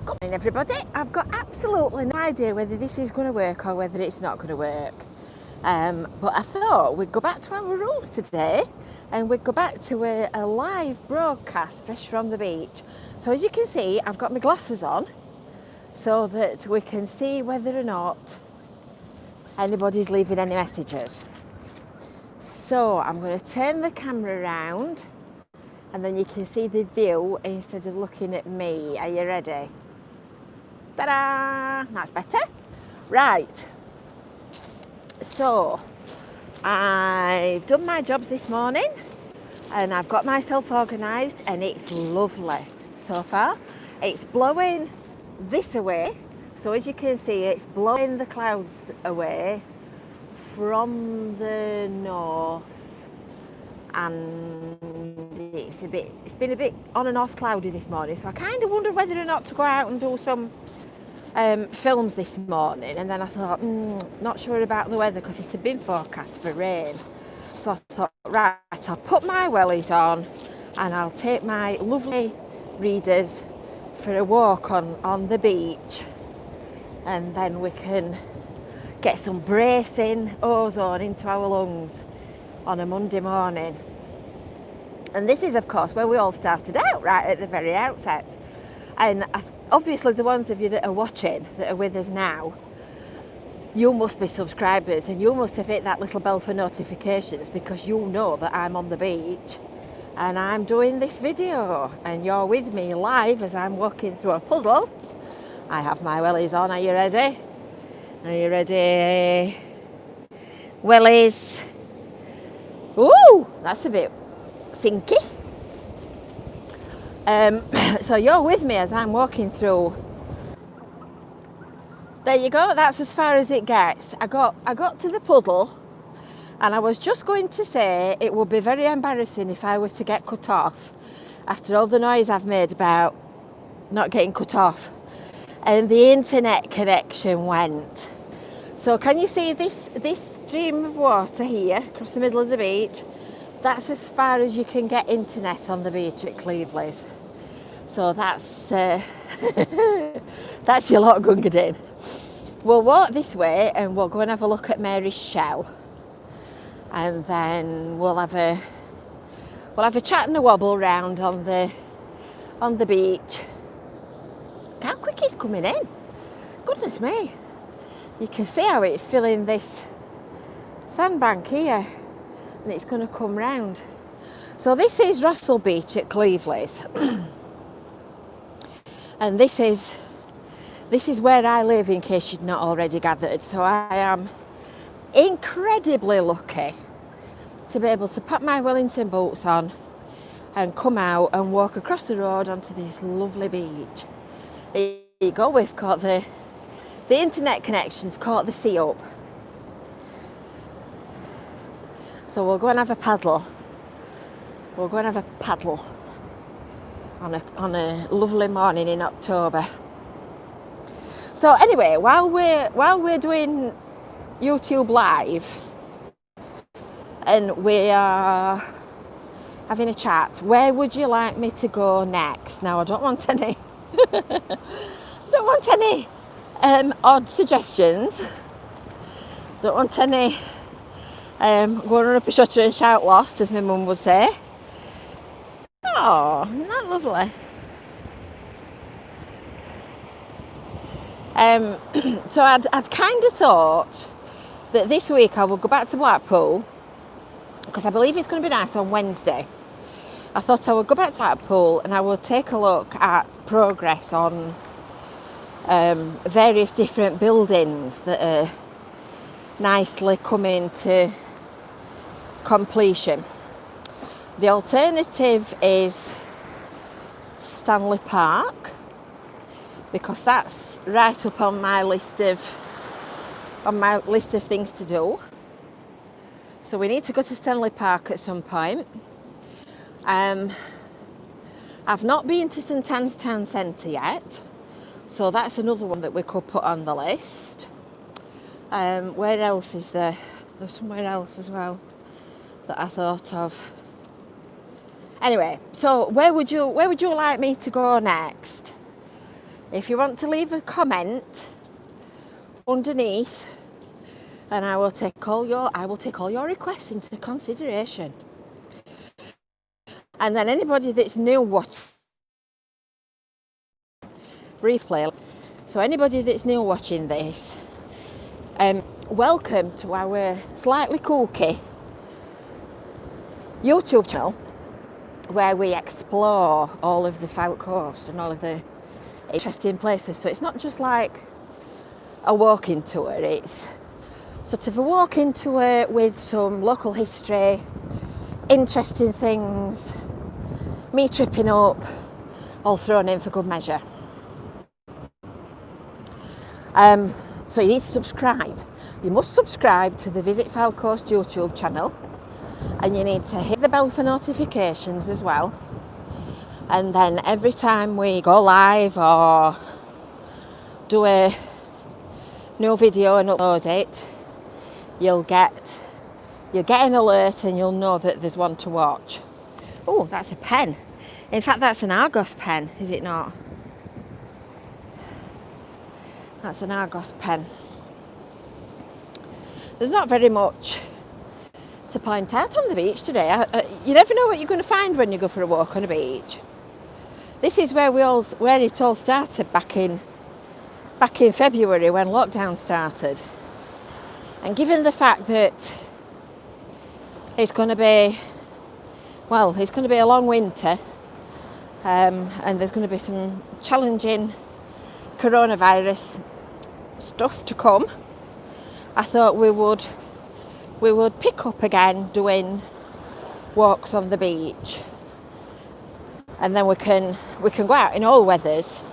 Good morning everybody. I've got absolutely no idea whether this is going to work or whether it's not going to work. But I thought we'd go back to our roots today and we'd go back to a live broadcast fresh from the beach. So as you can see, I've got my glasses on so that we can see whether or not anybody's leaving any messages. So I'm going to turn the camera around and then you can see the view instead of looking at me. Are you ready? Ta-da! That's better. Right. So, I've done my jobs this morning and I've got myself organised and it's lovely so far. It's blowing this away. So as you can see, it's blowing the clouds away from the north and it's been a bit on and off cloudy this morning. So I kind of wondered whether or not to go out and do some films this morning, and then I thought, not sure about the weather because it had been forecast for rain. So I thought, right, I'll put my wellies on and I'll take my lovely readers for a walk on the beach, and then we can get some bracing ozone into our lungs on a Monday morning. And this is, of course, where we all started out, right at the very outset. And obviously the ones of you that are watching, that are with us now, you must be subscribers and you must have hit that little bell for notifications because you know that I'm on the beach and I'm doing this video and you're with me live as I'm walking through a puddle. I have my wellies on. Are you ready? Are you ready? Wellies. Ooh, that's a bit sinky. So you're with me as I'm walking through. There you go, that's as far as it gets. I got to the puddle and I was just going to say it would be very embarrassing if I were to get cut off after all the noise I've made about not getting cut off. And the internet connection went. So can you see this stream of water here across the middle of the beach? That's as far as you can get internet on the beach at Cleveleys. So that's that's your lot Gungadin. We'll walk this way and we'll go and have a look at Mary's Shell, and then we'll have a chat and a wobble round on the beach. Look how quick it's coming in. Goodness me! You can see how it's filling this sandbank here, and it's going to come round. So this is Russell Beach at Cleveleys. And this is where I live, in case you'd not already gathered. So I am incredibly lucky to be able to put my Wellington boots on and come out and walk across the road onto this lovely beach. There you go, we've got the internet connection's caught the sea up. So we'll go and have a paddle. We'll go and have a paddle on a lovely morning in October. So anyway, while we're doing YouTube live and we are having a chat, where would you like me to go next? Now I don't want any odd suggestions. Don't want any go and run up a shutter and shout lost, as my mum would say. Oh, isn't that lovely? So I'd kind of thought that this week I would go back to Blackpool because I believe it's going to be nice on Wednesday. I thought I would go back to Blackpool and I would take a look at progress on various different buildings that are nicely coming to completion. The alternative is Stanley Park, because that's right up on my list of things to do. So we need to go to Stanley Park at some point. I've not been to St Anne's Town Centre yet, so that's another one that we could put on the list. Where else is there? There's somewhere else as well that I thought of. Anyway, so where would you like me to go next? If you want to leave a comment underneath, and I will take all your requests into consideration. And then anybody that's new watching replay, so anybody that's new watching this, welcome to our slightly kooky YouTube channel where we explore all of the FYLDE coast and all of the interesting places. So it's not just like a walking tour, it's sort of a walking tour with some local history, interesting things, me tripping up, all thrown in for good measure. So you need to subscribe. You must subscribe to the Visit FYLDE Coast YouTube channel, and you need to hit the bell for notifications as well. And then every time we go live or do a new video and upload it, you'll get an alert and you'll know that there's one to watch. Oh, that's a pen. In fact, that's an Argos pen, is it not? That's an Argos pen. There's not very much to point out on the beach today. You never know what you're going to find when you go for a walk on a beach. This is where it all started back in February when lockdown started. And given the fact that it's going to be a long winter, and there's going to be some challenging coronavirus stuff to come, I thought we would pick up again doing walks on the beach, and then we can go out in all weathers.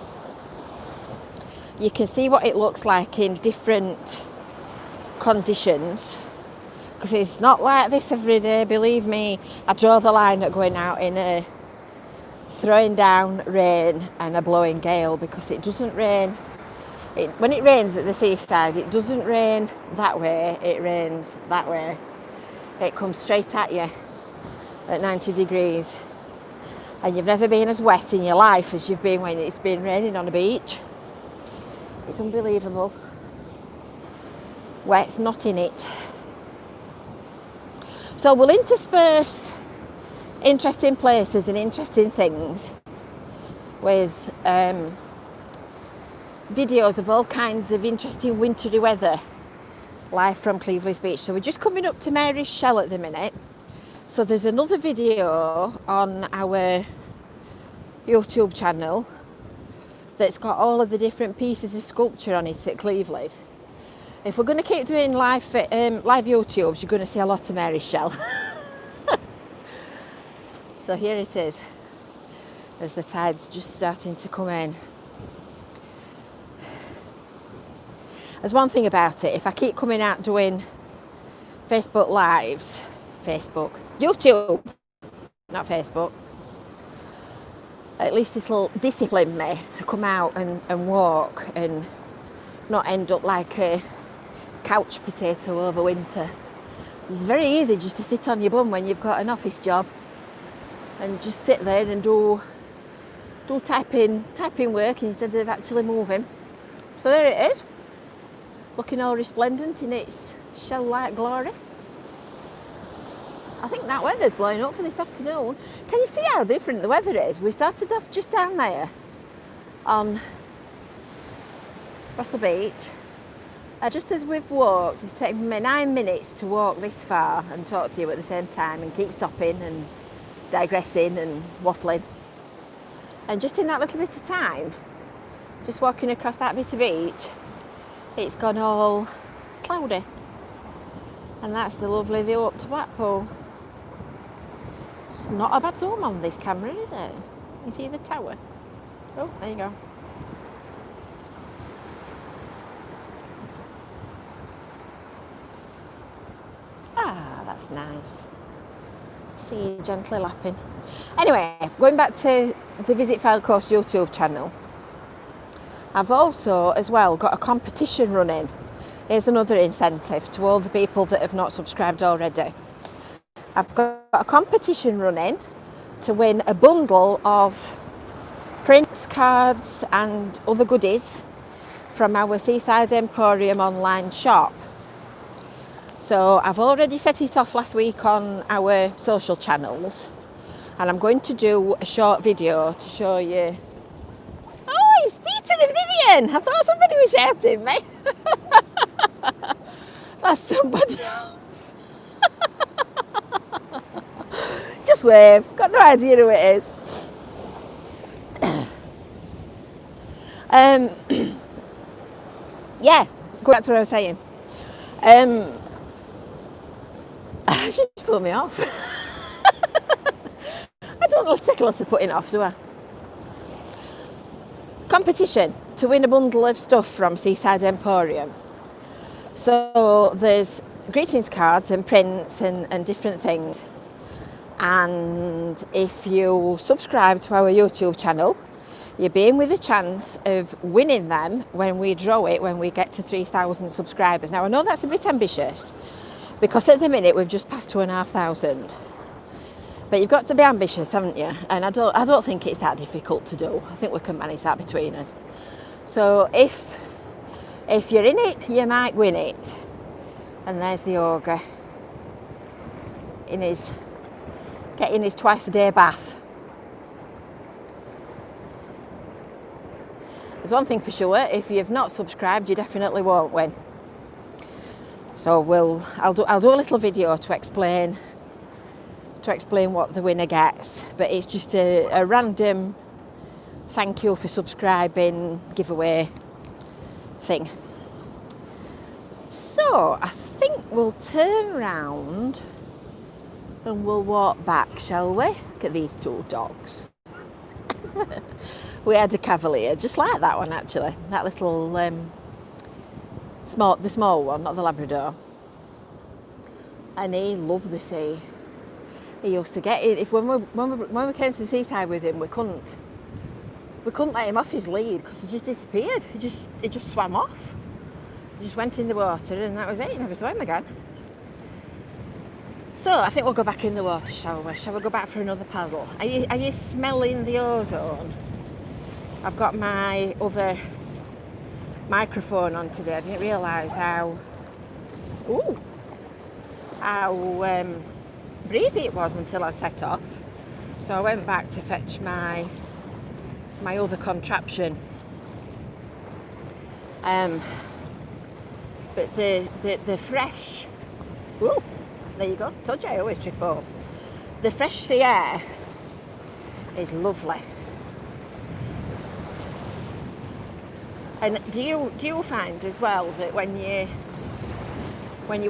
You can see what it looks like in different conditions, because it's not like this every day, believe me. I draw the line at going out in a throwing down rain and a blowing gale, because it doesn't rain. When it rains at the seaside, it doesn't rain that way, it rains that way. It comes straight at you at 90 degrees. And you've never been as wet in your life as you've been when it's been raining on a beach. It's unbelievable. Wet's not in it. So we'll intersperse interesting places and interesting things with videos of all kinds of interesting wintry weather live from Cleveleys Beach. So we're just coming up to Mary's Shell at the minute. So there's another video on our YouTube channel that's got all of the different pieces of sculpture on it at Cleveleys. If we're going to keep doing live YouTubes, you're going to see a lot of Mary's Shell. So here it is, as the tide's just starting to come in. There's one thing about it, if I keep coming out doing Facebook Lives, YouTube, not Facebook, at least it'll discipline me to come out and walk and not end up like a couch potato over winter. It's very easy just to sit on your bum when you've got an office job and just sit there and do typing work instead of actually moving. So there it is, looking all resplendent in its shell-like glory. I think that weather's blowing up for this afternoon. Can you see how different the weather is? We started off just down there on Russell Beach. Just as we've walked, it's taken me 9 minutes to walk this far and talk to you at the same time and keep stopping and digressing and waffling. And just in that little bit of time, just walking across that bit of beach, it's gone all cloudy. And that's the lovely view up to Blackpool. It's not a bad zoom on this camera, is it? You see the tower? Oh, there you go. Ah, that's nice. See you gently lapping. Anyway, going back to the Visit FYLDE Coast YouTube channel, I've also as well got a competition running. Here's another incentive to all the people that have not subscribed already. I've got a competition running to win a bundle of prints, cards and other goodies from our Seaside Emporium online shop. So I've already set it off last week on our social channels, and I'm going to do a short video to show you. Oh, it's Peter and Vivian! I thought somebody was shouting me. That's somebody else. Just wave. Got no idea who it is. Yeah, go back to what I was saying. She just pulled me off. I don't know, take lots of putting off, do I? Competition to win a bundle of stuff from Seaside Emporium. So there's greetings cards and prints and different things. And if you subscribe to our YouTube channel, you'll be in with a chance of winning them when we draw it when we get to 3,000 subscribers. Now I know that's a bit ambitious because at the minute we've just passed 2,500. But you've got to be ambitious, haven't you? And I don't think it's that difficult to do. I think we can manage that between us. So if you're in it, you might win it. And there's the ogre getting his twice a day bath. There's one thing for sure, if you've not subscribed, you definitely won't win. So I'll do a little video to explain what the winner gets, but it's just a random thank you for subscribing giveaway thing. So I think we'll turn round and we'll walk back, shall we? Look at these two dogs. We had a Cavalier, just like that one actually. That little the small one, not the Labrador. And he loved the sea. He used to get it. When we came to the seaside with him, we couldn't let him off his lead because he just disappeared. He just swam off. He just went in the water and that was it. He never swam again. So I think we'll go back in the water, shall we? Shall we go back for another paddle? Are you smelling the ozone? I've got my other microphone on today. I didn't realise how breezy it was until I set off. So I went back to fetch my other contraption. But the fresh, there you go. Told you I always trip up. The fresh sea air is lovely. And do you find as well that when you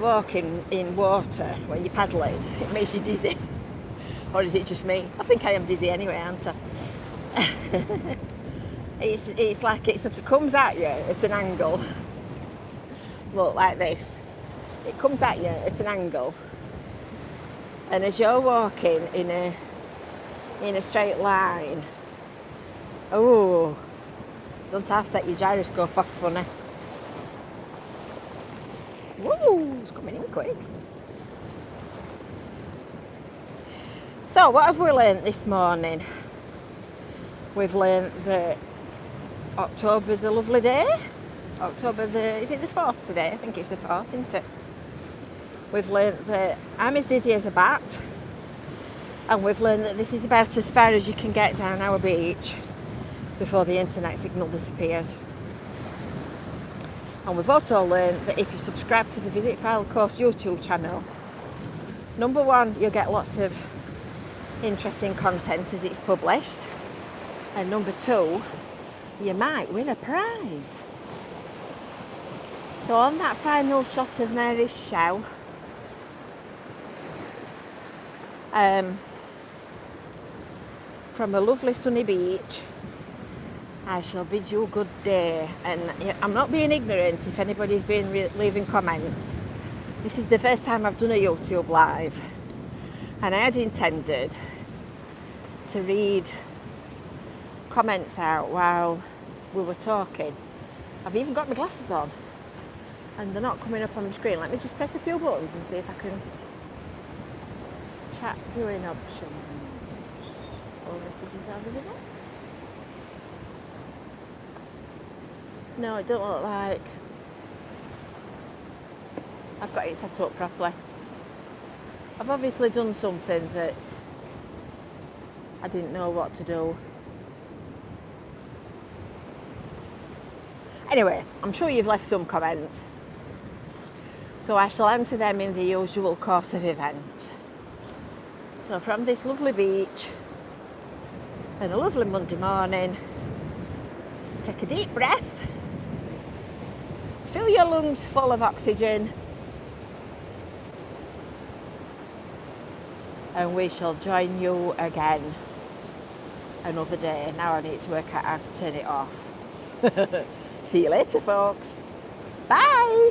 walk in water, when you're paddling, it makes you dizzy? Or is it just me? I think I am dizzy anyway, aren't I? It's like it sort of comes at you at an angle. Look, like this. It comes at you at an angle. And as you're walking in a straight line, don't half set your gyroscope off funny. Woo, it's coming in quick. So what have we learnt this morning? We've learnt that October's a lovely day. Is it the 4th today? I think it's the 4th, isn't it? We've learnt that I'm as dizzy as a bat. And we've learned that this is about as far as you can get down our beach before the internet signal disappears. And we've also learned that if you subscribe to the Visit FYLDE Coast YouTube channel, number one, you'll get lots of interesting content as it's published. And number two, you might win a prize. So on that final shot of Mary's shell, from a lovely sunny beach, I shall bid you a good day. And I'm not being ignorant if anybody's been leaving comments. This is the first time I've done a YouTube live, and I had intended to read comments out while we were talking. I've even got my glasses on and they're not coming up on the screen. Let me just press a few buttons and see if I can chat viewing options. All messages are visible. No, it don't look like I've got it set up properly. I've obviously done something that I didn't know what to do. Anyway, I'm sure you've left some comments, so I shall answer them in the usual course of events. So from this lovely beach and a lovely Monday morning, take a deep breath, fill your lungs full of oxygen, and we shall join you again another day. Now I need to work out how to turn it off. See you later, folks. Bye.